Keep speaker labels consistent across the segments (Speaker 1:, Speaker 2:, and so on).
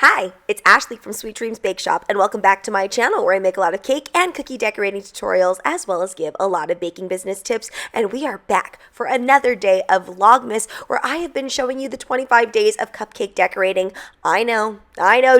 Speaker 1: Hi, it's Ashleigh from Sweet Dreams Bake Shop, and welcome back to my channel where I make a lot of cake and cookie decorating tutorials as well as give a lot of baking business tips. And we are back for another day of Vlogmas where I have been showing you the 25 days of cupcake decorating. I know,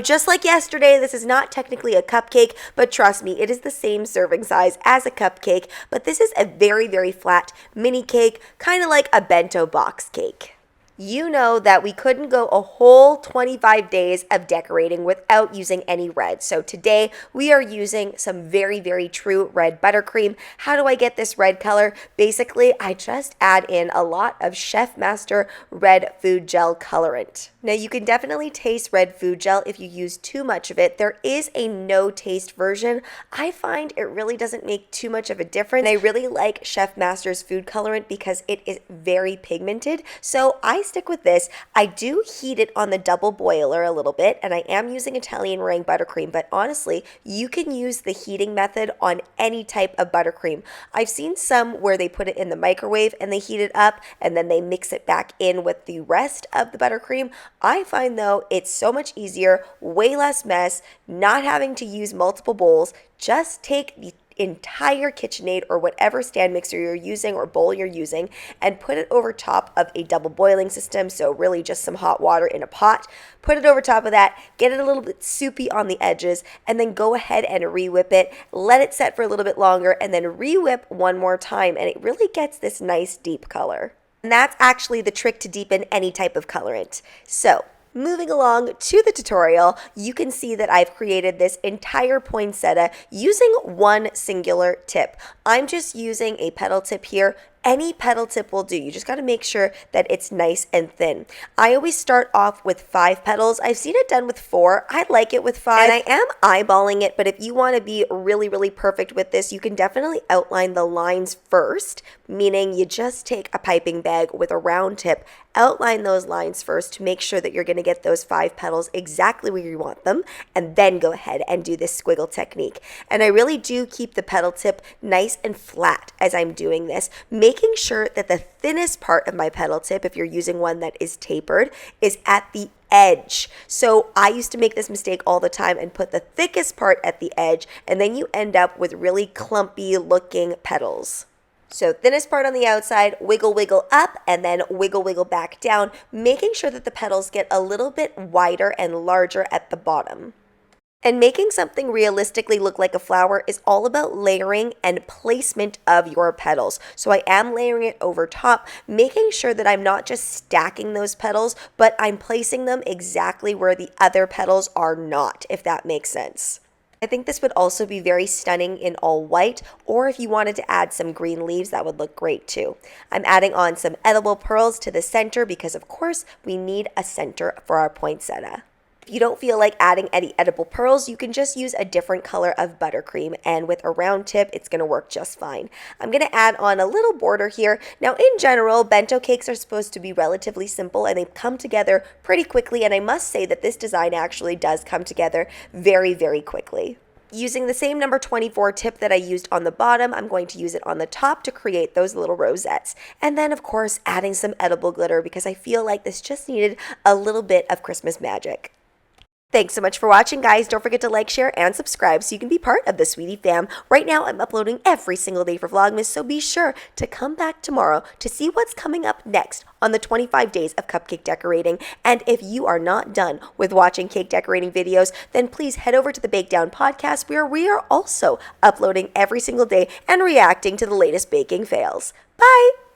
Speaker 1: just like yesterday, this is not technically a cupcake, but trust me, it is the same serving size as a cupcake, but this is a very, very flat mini cake, kind of like a bento box cake. You know that we couldn't go a whole 25 days of decorating without using any red. So today we are using some very, very true red buttercream. How do I get this red color? Basically, I just add in a lot of Chef Master red food gel colorant. Now you can definitely taste red food gel if you use too much of it. There is a no taste version. I find it really doesn't make too much of a difference. I really like Chef Master's food colorant because it is very pigmented. So I stick with this. I do heat it on the double boiler a little bit, and I am using Italian meringue buttercream, but honestly, you can use the heating method on any type of buttercream. I've seen some where they put it in the microwave and they heat it up and then they mix it back in with the rest of the buttercream. I find though it's so much easier, way less mess, not having to use multiple bowls. Just take the entire KitchenAid or whatever stand mixer you're using or bowl you're using and put it over top of a double boiling system, so really just some hot water in a pot. Put it over top of that, get it a little bit soupy on the edges, and then go ahead and re-whip it. Let it set for a little bit longer and then re-whip one more time, and it really gets this nice deep color. And that's actually the trick to deepen any type of colorant. So moving along to the tutorial, you can see that I've created this entire poinsettia using one singular tip. I'm just using a petal tip here. Any petal tip will do. You just got to make sure that it's nice and thin. I always start off with 5 petals. I've seen it done with 4. I like it with 5. And I am eyeballing it, but if you want to be really, really perfect with this, you can definitely outline the lines first, meaning you just take a piping bag with a round tip, outline those lines first to make sure that you're going to get those 5 petals exactly where you want them, and then go ahead and do this squiggle technique. And I really do keep the petal tip nice and flat as I'm doing this, making sure that the thinnest part of my petal tip, if you're using one that is tapered, is at the edge. So I used to make this mistake all the time and put the thickest part at the edge, and then you end up with really clumpy looking petals. So thinnest part on the outside, wiggle, wiggle up, and then wiggle, wiggle back down, making sure that the petals get a little bit wider and larger at the bottom. And making something realistically look like a flower is all about layering and placement of your petals. So I am layering it over top, making sure that I'm not just stacking those petals, but I'm placing them exactly where the other petals are not, if that makes sense. I think this would also be very stunning in all white, or if you wanted to add some green leaves, that would look great too. I'm adding on some edible pearls to the center because of course we need a center for our poinsettia. If you don't feel like adding any edible pearls, you can just use a different color of buttercream, and with a round tip, it's going to work just fine. I'm going to add on a little border here. Now, in general, bento cakes are supposed to be relatively simple, and they come together pretty quickly, and I must say that this design actually does come together very, very quickly. Using the same number 24 tip that I used on the bottom, I'm going to use it on the top to create those little rosettes. And then, of course, adding some edible glitter because I feel like this just needed a little bit of Christmas magic. Thanks so much for watching, guys. Don't forget to like, share, and subscribe so you can be part of the Sweetie fam. Right now, I'm uploading every single day for Vlogmas, so be sure to come back tomorrow to see what's coming up next on the 25 days of cupcake decorating. And if you are not done with watching cake decorating videos, then please head over to the Bake Down podcast, where we are also uploading every single day and reacting to the latest baking fails. Bye!